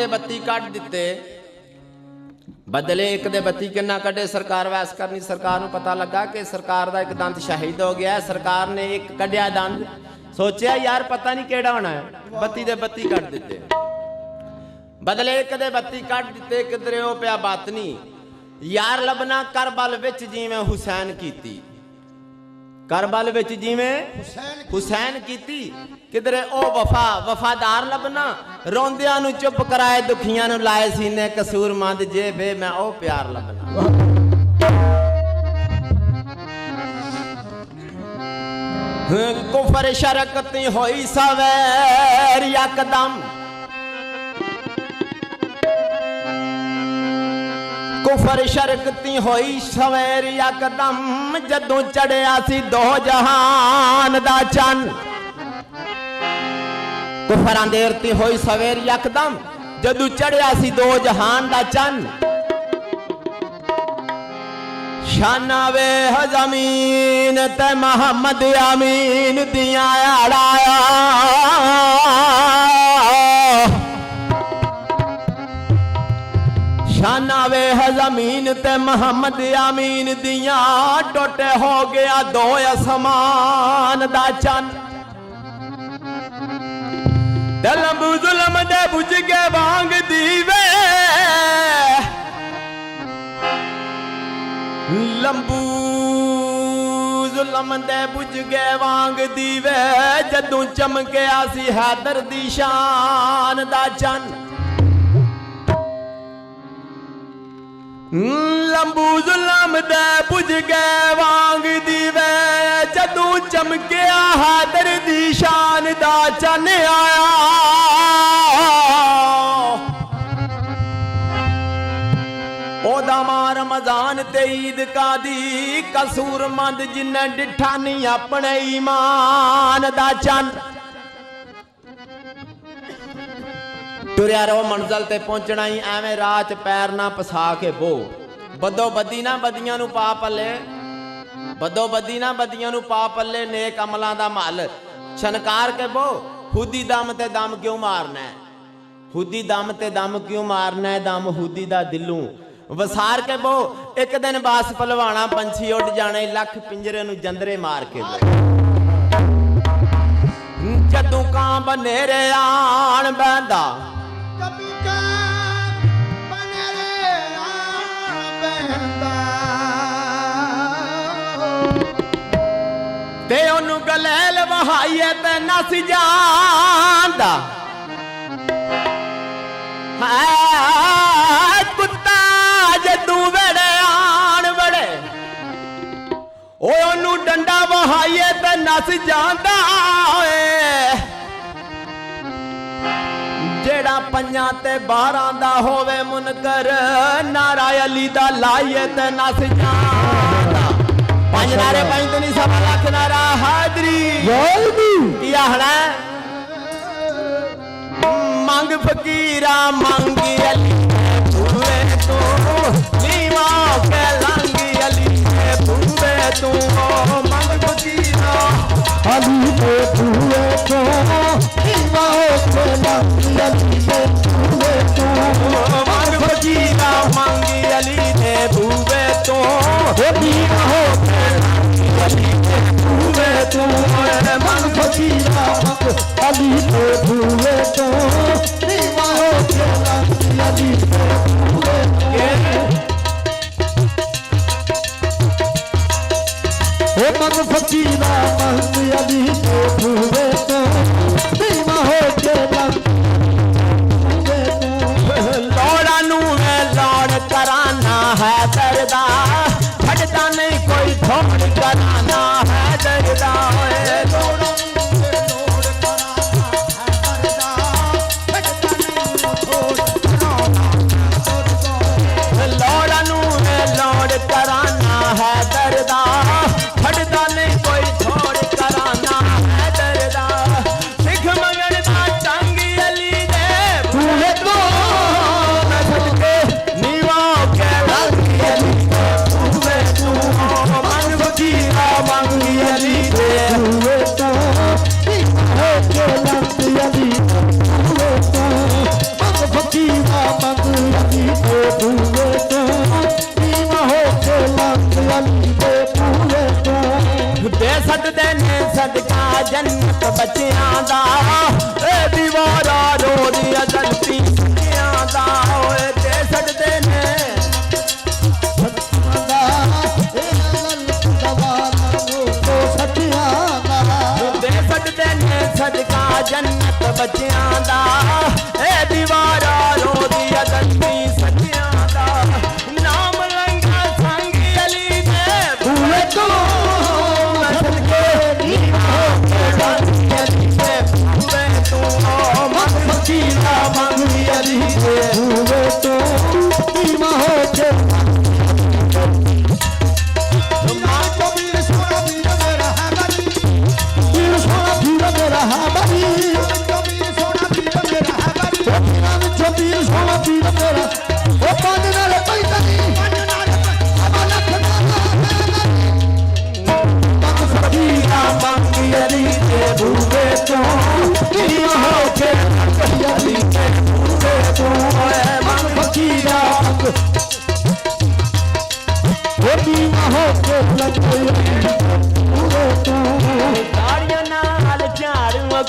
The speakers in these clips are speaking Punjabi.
ਬੱਤੀ ਕੱਢ ਦਿੱਤੇ, ਬਦਲੇ ਇੱਕ ਦੇ ਬੱਤੀ ਕਿੰਨਾ ਕੱਢੇ, ਸਰਕਾਰ ਵੈਸ ਕਰਨੀ। ਸਰਕਾਰ ਨੂੰ ਪਤਾ ਲੱਗਾ ਕਿ ਸਰਕਾਰ ਦਾ ਇੱਕ ਦੰਦ ਸ਼ਹੀਦ ਹੋ ਗਿਆ। ਸਰਕਾਰ ਨੇ ਇੱਕ ਕੱਢਿਆ ਦੰਦ, ਸੋਚਿਆ ਯਾਰ ਪਤਾ ਨਹੀਂ ਕਿਹੜਾ ਹੋਣਾ ਹੈ, ਬੱਤੀ ਦੇ ਬੱਤੀ ਕੱਢ ਦਿੱਤੇ। ਬਦਲੇ ਇੱਕ ਦੇ ਬੱਤੀ ਕੱਢ ਦਿੱਤੇ, ਕਿਧਰੇ ਉਹ ਪਿਆ ਬਾਤਨੀ ਯਾਰ ਲੱਭਣਾ ਕਰਬਲ ਵਿੱਚ ਜਿਵੇਂ ਹੁਸੈਨ ਕੀਤੀ, ਕਰਬਲ ਵਿੱਚ ਜਿਵੇਂ ਹੁਸੈਨ ਕੀਤੀ। ਕਿਧਰੇ ਉਹ ਵਫਾਦਾਰ ਲੱਭਣਾ, ਰੋਂਦਿਆਂ ਨੂੰ ਚੁੱਪ ਕਰਾਏ, ਦੁਖੀਆਂ ਨੂੰ ਲਾਏ ਸੀਨੇ, ਕਸੂਰਮੰਦ ਜੇ ਵੇ ਮੈਂ ਉਹ ਪਿਆਰ ਲੱਭਣਾ। ਕੁਫਰ ਸ਼ਰਕਤੀ ਹੋਈ ਸਵੇਰ ਯਕਦਮ, ਕੁਫਰ ਸ਼ਰਕਤੀ ਹੋਈ ਸਵੇਰ ਯਕਦਮ, ਜਦੋਂ ਚੜਿਆ ਸੀ ਦੋ ਜਹਾਨ ਦਾ ਚੰਨ। ਕੁਫਰਾਂ ਦੇ ਇਰਤੀ ਹੋਈ ਸਵੇਰ ਯਕਦਮ, ਜਦੋਂ ਚੜਿਆ ਸੀ ਦੋ ਜਹਾਨ ਦਾ ਚੰਨ। ਸ਼ਾਨਾ ਵੇ ਜ਼ਮੀਨ ਤੇ ਮੁਹੰਮਦ ਅਮੀਨ ਦੀਆਂ ਅੜਾਇਆ, ਸ਼ਾਨਾ ਵੇ ਜ਼ਮੀਨ ਤੇ ਮੁਹੰਮਦ ਅਮੀਨ ਦੀਆਂ, ਟੁੱਟ ਹੋ ਗਿਆ ਦੋ ਅਸਮਾਨ ਦਾ ਚੰਨ। ਤੇ ਲੰਬੂ ਜ਼ੁਲਮ ਦੇ ਬੁਝ ਕੇ ਵਾਂਗ ਦੀਵੇ, ਲੰਬੂ ਜ਼ੁਲਮ ਦੇ ਬੁਝ ਕੇ ਵਾਂਗ ਦੀਵੇ, ਜਦੋਂ ਚਮਕਿਆ ਸੀ ਹੈਦਰ ਦੀ ਸ਼ਾਨ ਦਾ ਚੰਨ। ਲੰਬੂ ਜ਼ੁਲਮ ਦੇ ਬੁਝ ਕੇ ਵਾਂਗ ਦੀਵੇ, ਜਦੋਂ ਚਮਕਿਆ ਹੈਦਰ ਦੀ ਸ਼ਾਨ ਦਾ ਚੰਨ ਆਇਆ। ਉਹਦਾ ਮਾਂ ਰਮਜ਼ਾਨ ਤੇ ਈਦ ਕਾਦੀ, ਕਸੂਰਮੰਦ ਜਿਨੇ ਡਿਠਾ ਨਹੀਂ ਆਪਣੇ ਈਮਾਨ ਦਾ ਚੰਨ। ਤੁਰਿਆ ਰਹੋ ਮੰਜ਼ਲ ਤੇ ਪਹੁੰਚਣਾ ਹੀ, ਐਵੇਂ ਰਾਹ 'ਚ ਪੈਰ ਨਾ ਪਸਾ ਕੇ ਬੋ। ਬਦੋ ਬੱਦੀ ਨਾ ਬਦੀਆਂ ਨੂੰ ਪਾ ਪੱਲੇ, ਬਦੋ ਬੱਦੀ ਨਾ ਬਦੀਆਂ ਨੂੰ ਪਾ ਪੱਲੇ, ਨੇਕ ਅਮਲਾਂ ਦਾ ਮਹਲ ਛਨਕਾਰ ਕੇ ਬੋ। ਹੁਦੀ ਦਮ ਤੇ ਦਮ ਕਿਉਂ ਮਾਰਨਾ ਹੈ, ਹੁਦੀ ਦਮ ਤੇ ਦਮ ਕਿਉਂ ਮਾਰਨਾ ਹੈ, ਦਮ ਹੁਦੀ ਦਾ ਦਿਲੋਂ ਵਸਾਰ ਕੇ ਬੋ। ਇੱਕ ਦਿਨ ਬਾਸ ਭਲਵਾਣਾ ਪੰਛੀ ਉੱਡ ਜਾਣੇ, ਲੱਖ ਪਿੰਜਰੇ ਨੂੰ ਜੰਦਰੇ ਮਾਰ ਕੇ ਬੋ। ਜਦੋਂ ਕਾਂ ਬਨੇਰੇ ਆਣ ਬਹਿੰਦਾ, ਤੇ ਉਹਨੂੰ ਗਲੈਲ ਵਹਾਈਏ ਤੇ ਨਸ ਜਾਂਦਾ। ਕੁੱਤਾ ਜਦੋਂ ਵੇੜੇ ਆਣ ਵੜੇ, ਉਹਨੂੰ ਡੰਡਾ ਵਹਾਈਏ ਤੇ ਨਸ ਜਾਂਦਾ ਓਏ। ਜਿਹੜਾ ਪੰਜਾਂ ਤੇ 12 ਦਾ ਹੋਵੇ ਮੁਨਕਰ, ਨਾਰਾ ਅਲੀ ਦਾ ਲਾਈਏ ਤੇ ਨਸ ਜਾਂਦਾ। ਪੰਜ ਨਾਰੇ ਪੰਜ ਤੋਂ ਨਹੀਂ 1.5 ਲੱਖ ਨਾਰਾ ਹਾਜ਼ਰੀ। ਕੀ ਆਖਣਾ ਮੰਗ ਫਕੀਰਾ ਮੰਗੀ ਅਲੀ ਬੂਵੇ ਤੂੰ, ਨੀਵਾ ਕੇ ਲੰਗੀ ਅਲੀ ਬੂਵੇ ਤੂੰ। ਮੰਗ ਫਕੀਰਾ ਅਲੀ ਦੇ ਬੂਵੇ ਤੂੰ, ਨੀਵਾ ਕੇ ਲੰਗੀ ਅਲੀ ਬੂਵੇ ਤੂੰ। ਮੰਗ ਫਕੀਰਾ ਮੰਗੀ ਅਲੀ ਦੇ ਬੂਵੇ ਤੂੰ, ਨੀਵਾ ਕੇ ਲੰਗੀ ਅਲੀ ਬੂਵੇ ਤੂੰ। ਮੰਗ ਫਕੀਰਾ ਅਲੀ ਦੇ ਬੂਵੇ ਤੂੰ, ਨੀਵਾ ਕੇ ਲੰਗੀ ਅਲੀ ਬੂਵੇ ਤੂੰ। ਮੰਗ ਫਕੀਰਾ ਮੰਗ ਅਲੀ ਦੇ ਬੂਵੇ ਤੋਂ, ਨੀਵਾ ਹੋ ਕੇ ਲੰਗੀ ਬੂਵੇ ਤੋਂ। ਲੋੜਾਂ ਨੂੰ ਮੈਂ ਲੋੜ ਕਰਾਨਾ ਹੈ ਦਰਦਾ, ਛੱਡਦਾ ਨਹੀਂ ਕੋਈ ਥੋੜ ਕਰਾਨਾ ਹੈ ਦਰਦਾ। ਲੋੜਾਂ ਨੂੰ ਮੈਂ ਲੋੜ ਕਰਾਨਾ ਹੈ ਦਰਦਾ, ਛੱਡਦਾ ਨਹੀਂ ਥੋੜ ਕਰਾਨਾ ਹੈ ਦਰਦਾ। ਲੋੜਾਂ ਨੂੰ ਮੈਂ ਲੋੜ ਕਰਾਨਾ ਹੈ ਦਰਦਾ, ਛੱਡਦਾ ਨਹੀਂ ਕੋਈ ਥੋੜ ਕਰਾਨਾ ਹੈ ਦਰਦਾ। ਸਿੱਖ ਮੰਗਣ ਦਾ ਟੰਗੀ ਅਲੀ ਦੇ ਬੂਹੇ ਤੋਂ, ਮੈਂ ਛੱਡ ਕੇ ਨੀਵਾ ਕੇ ਲੰਗੀ ਅਲੀ ਦੇ ਬੂਹੇ ਤੋਂ। ਮੰਗ ਫਕੀਰਾ जन्नत बच्चियां दा ए दीवारा रोदियां जलती सच्चियां दा ओए दे सकदे ने दे सकदे ने सदका जन्नत बच्चियां दा ए दीवारा रोदियां जलती सच्चियां दा नाम लंगा संग अली दे भूले तो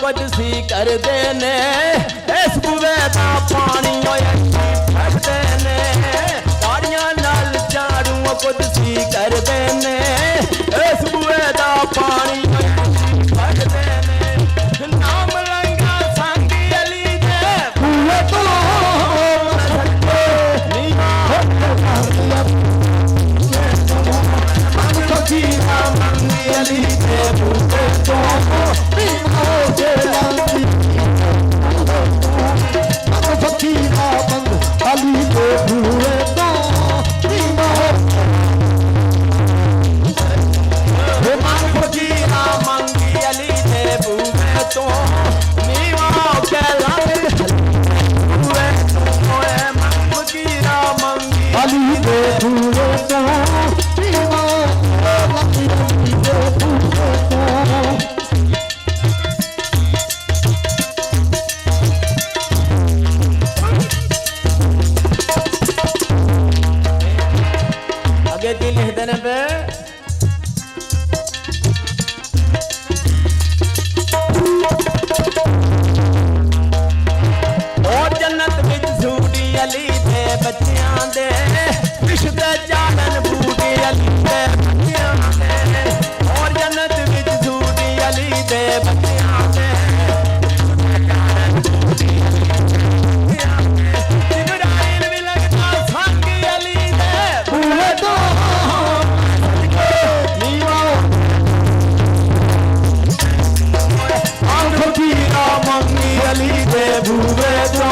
कुदसी कर देने इस बुवे दा पानी फटते ने गाड़ियां नाल झाड़ू कुदसी कर देने इस बुवे दा पानी फटते ने नाम लंगा संग अली दे बुवे तो फकीरा मंगी अली दे बुवे तो अली को भूले तो फकीरा मंगी अली दे भूले तो नीवा के लंग भूले तो फकीरा मंगी अली दे भूले तो नीवा अली दे भूले तो और जन्नत विच झूठी अली दे बच्चियां दे रिश्ते जालन बूटी अली दे बच्चियां दे और जन्नत विच झूठी अली दे बच्चियां दे जिब्राइल भी लगता संग अली दे भूले तो फकीरा मंगी अली दे भूवे तो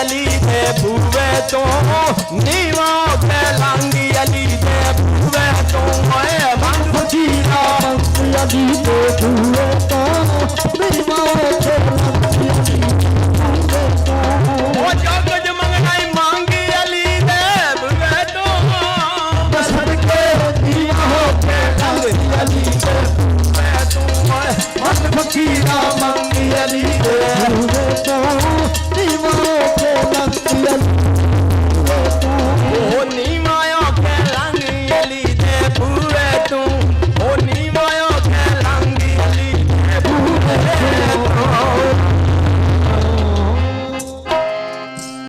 अली दे भूवे तो नीवा के लांगी अली दे भूवे तो मैं मंग फकीरा अली दे भूवे